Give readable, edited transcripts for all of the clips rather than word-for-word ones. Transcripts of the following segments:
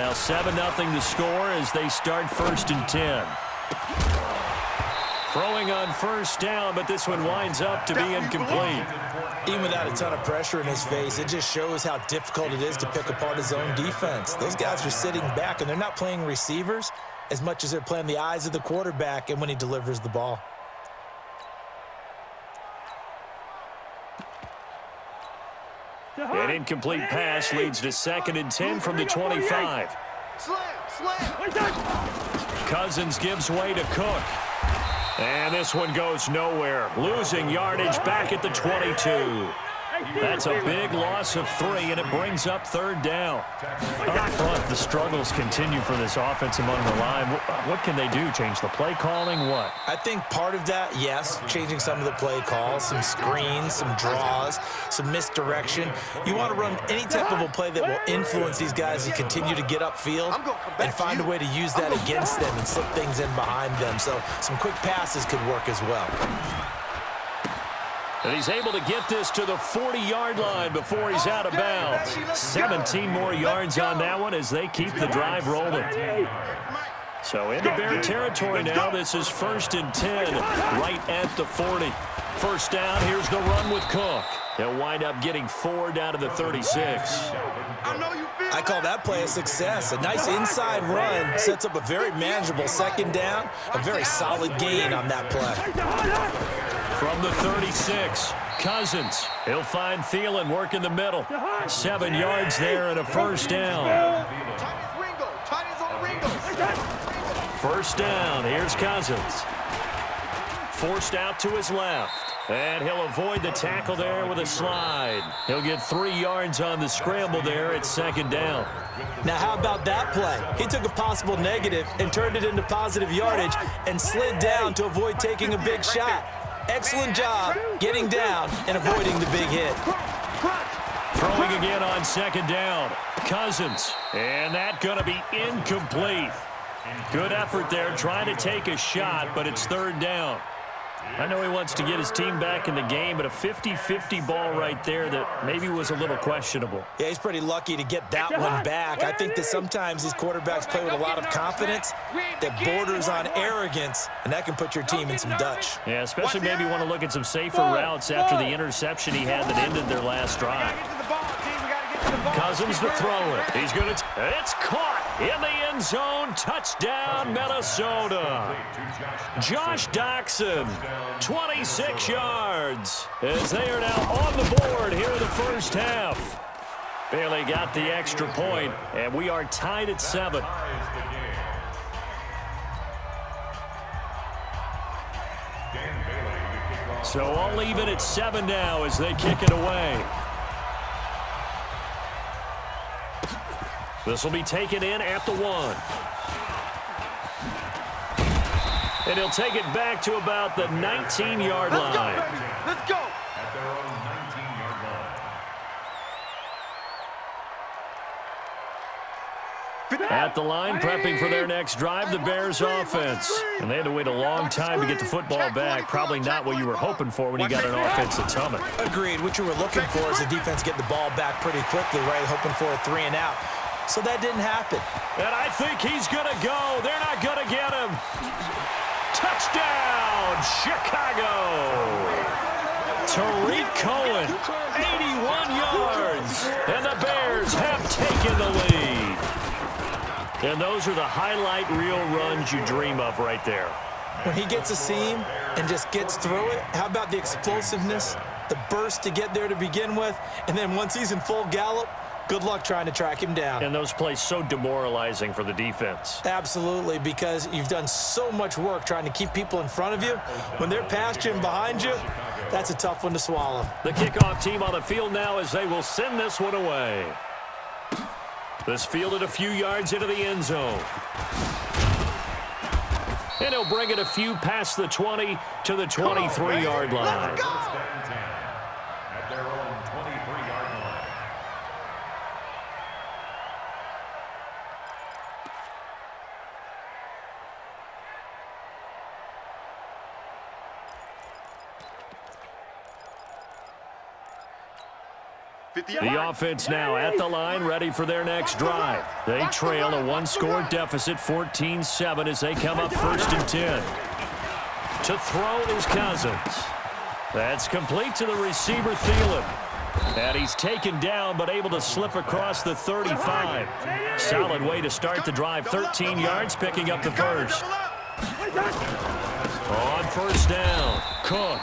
now 7-0 the score as they start 1st and 10. Throwing on 1st down, but this one winds up to be incomplete. Even without a ton of pressure in his face, it just shows how difficult it is to pick apart his own defense. Those guys are sitting back, and they're not playing receivers as much as they're playing the eyes of the quarterback and when he delivers the ball. An incomplete pass leads to 2nd and 10 from the 25. Cousins gives way to Cook. And this one goes nowhere. Losing yardage back at the 22. That's a big loss of 3, and it brings up 3rd down. Up front, the struggles continue for this offense among the line. What can they do? Change the play calling? What? I think part of that, yes, changing some of the play calls, some screens, some draws, some misdirection. You want to run any type of a play that will influence these guys to continue to get upfield and find a way to use that against them and slip things in behind them. So some quick passes could work as well. And he's able to get this to the 40-yard line before he's out of bounds. 17 more yards on that one as they keep the drive rolling. So into Bear territory now. This is 1st and 10, right at the 40. 1st down, here's the run with Cook. They'll wind up getting 4 down to the 36. I call that play a success. A nice inside run sets up a very manageable 2nd down, a very solid gain on that play. From the 36, Cousins. He'll find Thielen working the middle. 7 yards there and a 1st down. 1st down, here's Cousins. Forced out to his left. And he'll avoid the tackle there with a slide. He'll get 3 yards on the scramble there at 2nd down. Now, how about that play? He took a possible negative and turned it into positive yardage and slid down to avoid taking a big shot. Excellent job getting down and avoiding the big hit. Throwing again on 2nd down. Cousins. And that going to be incomplete. Good effort there trying to take a shot, but it's 3rd down. I know he wants to get his team back in the game, but a 50-50 ball right there that maybe was a little questionable. Yeah, he's pretty lucky to get that one back. I think that sometimes these quarterbacks play with a lot of confidence that borders on arrogance, and that can put your team in some Dutch. Yeah, especially maybe want to look at some safer routes after the interception he had that ended their last drive. Cousins to throw it. He's going to... It's caught in the end zone. Touchdown, Minnesota. Josh Doxson, 26 yards, as they are now on the board here in the 1st half. Bailey got the extra point, and we are tied at 7. So all even at 7 now as they kick it away. This will be taken in at the 1. And he'll take it back to about the 19-yard line. Let's go. At the line, prepping for their next drive, the Bears offense. And they had to wait a long time to get the football back. Probably not what you were hoping for when you got an offensive summit. Agreed. What you were looking for is the defense getting the ball back pretty quickly, right? Hoping for a 3 and out. So that didn't happen. And I think he's going to go. They're not going to get him. Touchdown, Chicago. Tariq Cohen, 81 yards. And the Bears have taken the lead. And those are the highlight reel runs you dream of right there. When he gets a seam and just gets through it, how about the explosiveness, the burst to get there to begin with, and then once he's in full gallop, good luck trying to track him down. And those plays so demoralizing for the defense. Absolutely, because you've done so much work trying to keep people in front of you. When they're past you and behind you, that's a tough one to swallow. The kickoff team on the field now as they will send this one away. This fielded a few yards into the end zone. And he'll bring it a few past the 20 to the 23-yard line. The offense now at the line, ready for their next drive. They trail a one-score deficit, 14-7, as they come up 1st and 10. To throw is Cousins. That's complete to the receiver, Thielen. And he's taken down, but able to slip across the 35. Solid way to start the drive. 13 yards, picking up the first. On 1st down, Cook.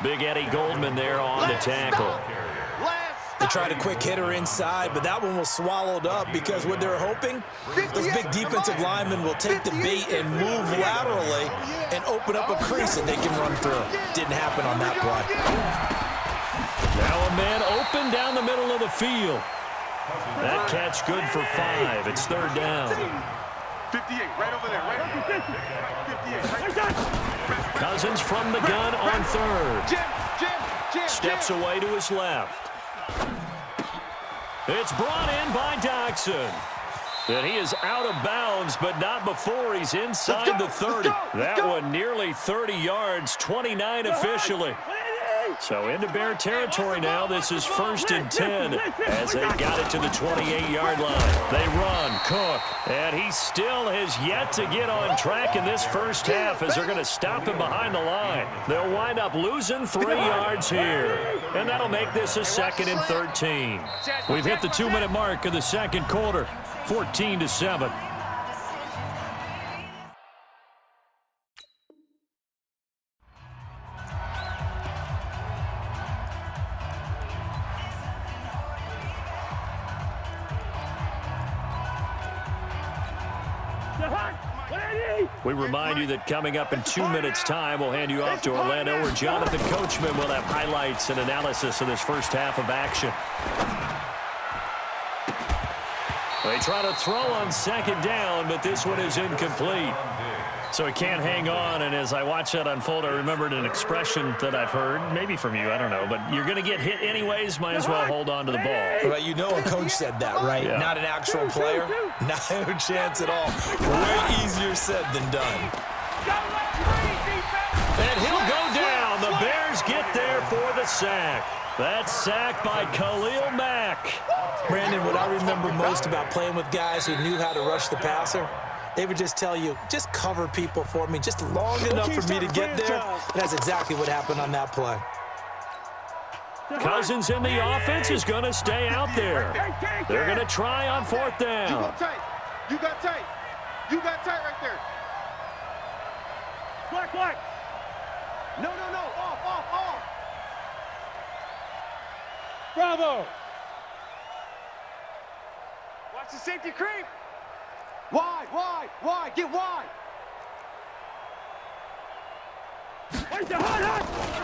Big Eddie Goldman there on the tackle. They tried a quick hitter inside, but that one was swallowed up because what they're hoping, those big defensive linemen will take the bait and move laterally and open up a crease and they can run through. Didn't happen on that play. Now a man open down the middle of the field. That catch good for 5. It's 3rd down. 58, right over there, right over there. 58, right. Cousins from the gun on 3rd. Steps away to his left. It's brought in by Doxson. And he is out of bounds, but not before he's inside the 30. That one nearly 30 yards, 29 officially. So into Bear territory now. This is 1st and 10 as they got it to the 28-yard line. They run, Cook, and he still has yet to get on track in this first half as they're going to stop him behind the line. They'll wind up losing 3 yards here, and that'll make this a 2nd and 13. We've hit the 2-minute mark of the second quarter, 14-7. We remind you that coming up in 2 minutes' time, we'll hand you off to Orlando, where Jonathan Coachman will have highlights and analysis of this first half of action. They try to throw on 2nd down, but this one is incomplete. So he can't hang on, and as I watch that unfold, I remembered an expression that I've heard, maybe from you, I don't know, but you're going to get hit anyways, might as well hold on to the ball. Right, you know a coach said that, right? Yeah. Not an actual player. No chance at all. Way easier said than done. And he'll go down. The Bears get there for the sack. That sack by Khalil Mack. Brandon, what I remember most about playing with guys who knew how to rush the passer, they would just tell you, just cover people for me, just long enough for me to get there. And that's exactly what happened on that play. Cousins in the offense is going to stay out there. They're going to try on 4th down. You got tight. You got tight. You got tight right there. Black. No. Off. Bravo. Watch the safety creep. Wide. Get wide.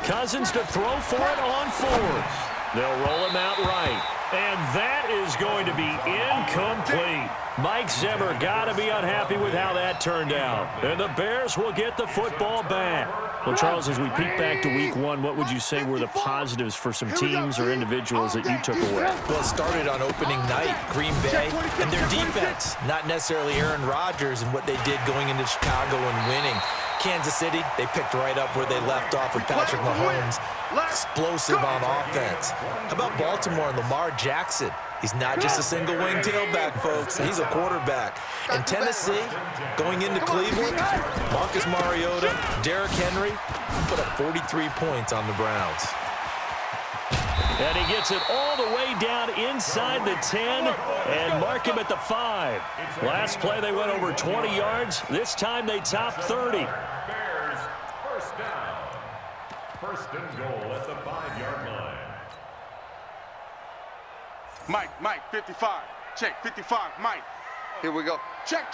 Cousins to throw for it on 4th. They'll roll him out right. And that is going to be incomplete. Mike Zimmer got to be unhappy with how that turned out. And the Bears will get the football back. Well, Charles, as we peek back to week 1, what would you say were the positives for some teams or individuals that you took away? Well, it started on opening night, Green Bay, and their defense. Not necessarily Aaron Rodgers and what they did going into Chicago and winning. Kansas City, they picked right up where they left off with Patrick Mahomes. Explosive on offense. How about Baltimore and Lamar Jackson? He's not just a single-wing tailback, folks. He's a quarterback. And Tennessee, going into Cleveland, Marcus Mariota, Derrick Henry put up 43 points on the Browns. And he gets it all the way down inside the 10 and mark him at the 5. Last play, they went over 20 yards. This time, they topped 30. Bears, 1st down. 1st and goal at the 5-yard line. Mike, 55. Check, 55, Mike. Here we go. Check.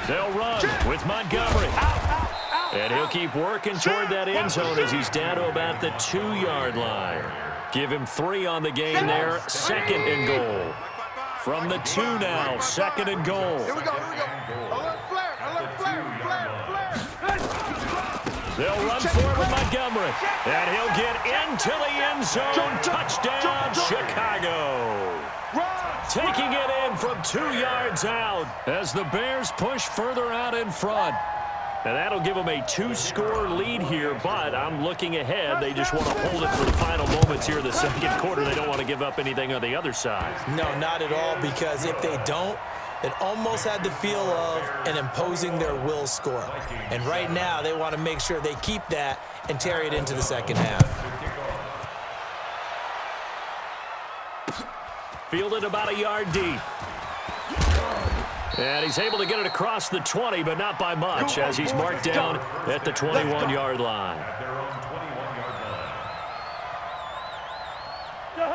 They'll run with Montgomery. And he'll keep working toward that end zone as he's down to about the 2-yard line. Give him 3 on the game there. 2nd and goal. From the 2 now, 2nd and goal. Here we go. Alert flare. They'll run for it with Montgomery. And he'll get into the end zone. Touchdown, Chicago. Taking it in from 2 yards out as the Bears push further out in front. And that'll give them a 2-score lead here, but I'm looking ahead. They just want to hold it for the final moments here in the second quarter. They don't want to give up anything on the other side. No, not at all, because if they don't, it almost had the feel of an imposing their will score. And right now, they want to make sure they keep that and carry it into the second half. Fielded about a yard deep. And he's able to get it across the 20, but not by much, as he's marked down at the 21-yard line.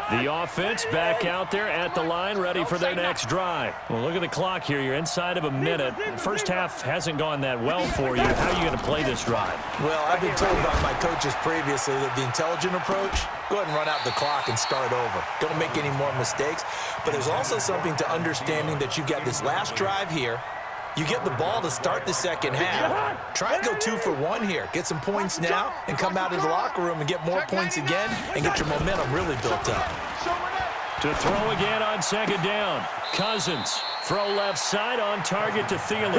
The offense back out there at the line, ready for their next drive. Well, look at the clock here. You're inside of a minute. First half hasn't gone that well for you. How are you going to play this drive? Well, I've been told by my coaches previously that the intelligent approach, go ahead and run out the clock and start over. Don't make any more mistakes. But there's also something to understanding that you get this last drive here. You get the ball to start the second half. Try and go 2 for 1 here. Get some points now and come out of the locker room and get more points again and get your momentum really built up. To throw again on second down. Cousins. Throw left side on target to Thielen.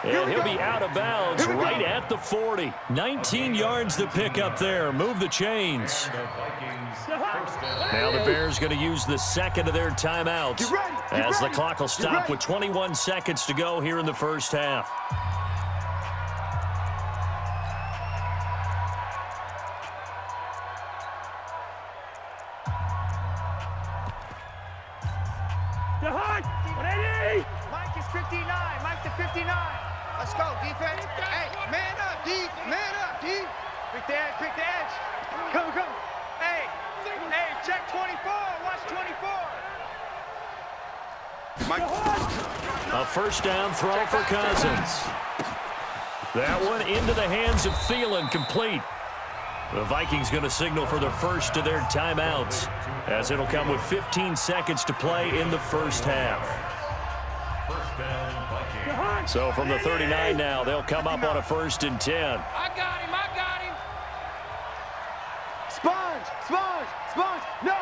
And he'll be out of bounds right at the 40. 19 yards to pick up there. Move the chains. Now the Bears going to use the second of their timeouts as the clock will stop with 21 seconds to go here in the first half. Mike is 59. Mike to 59. Let's go, defense. Hey, man up, D. Man up, D. Quick the edge, quick the edge. Come. Hey, check 24. Watch 24. Mike. A first down throw for Cousins. That one into the hands of Thielen, complete. The Vikings going to signal for the first of their timeouts, as it'll come with 15 seconds to play in the first half. So from the 39 now, they'll come up on a 1st and 10. I got him. Sponge. No.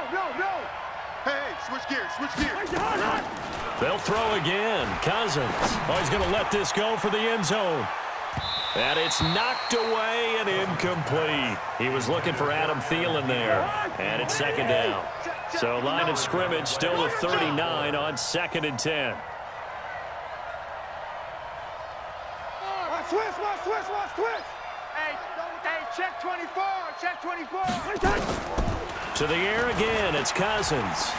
Hey, switch gears. They'll throw again. Cousins. Oh, he's going to let this go for the end zone. And it's knocked away and incomplete. He was looking for Adam Thielen there. And it's second down. So line of scrimmage still the 39 on 2nd and 10. Switch. Hey, check 24. To the air again, it's Cousins.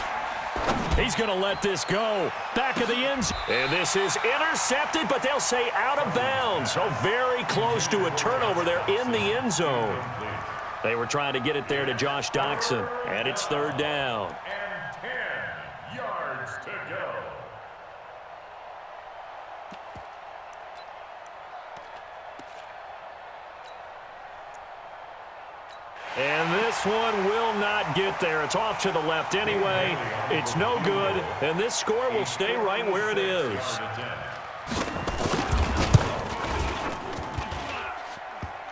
He's going to let this go. Back of the end zone. And this is intercepted, but they'll say out of bounds. So very close to a turnover there in the end zone. They were trying to get it there to Josh Doxson, and it's 3rd down. And 10 yards to go. And this one will not get there. It's off to the left anyway. It's no good, and this score will stay right where it is.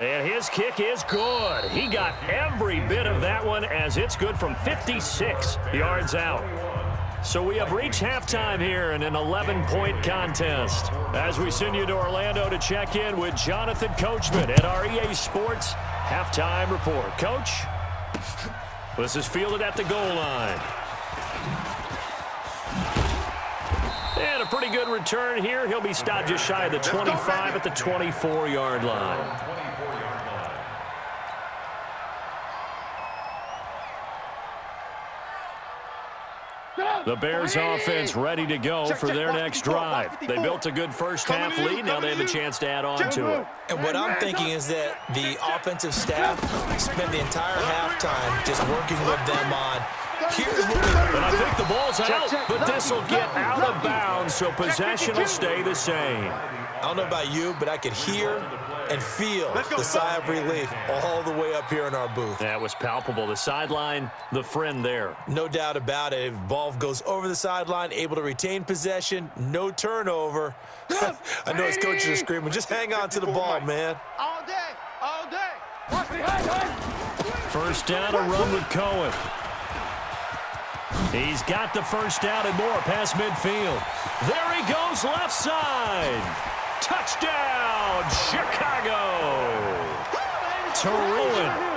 And his kick is good. He got every bit of that one, as it's good from 56 yards out. So we have reached halftime here in an 11-point contest. As we send you to Orlando to check in with Jonathan Coachman at our EA Sports Halftime Report. Coach, this is fielded at the goal line. And a pretty good return here. He'll be stopped just shy of the 25 at the 24-yard line. The Bears offense ready to go for their next drive. They built a good first half lead. Now they have a chance to add on to it. And what I'm thinking is that the offensive staff spent the entire halftime just working with them on, here's what we But I think the ball's out, but this will get out of bounds, so possession will stay the same. I don't know about you, but I could hear and feel the sigh of relief all the way up here in our booth. That was palpable. The sideline, the friend there. No doubt about it. If ball goes over the sideline, able to retain possession, no turnover. I know his coaches are screaming, just hang on to the ball, man. All day. Watch behind. First down, a run with Cohen. He's got the first down and more past midfield. There he goes, left side. Touchdown, Chicago! To ruin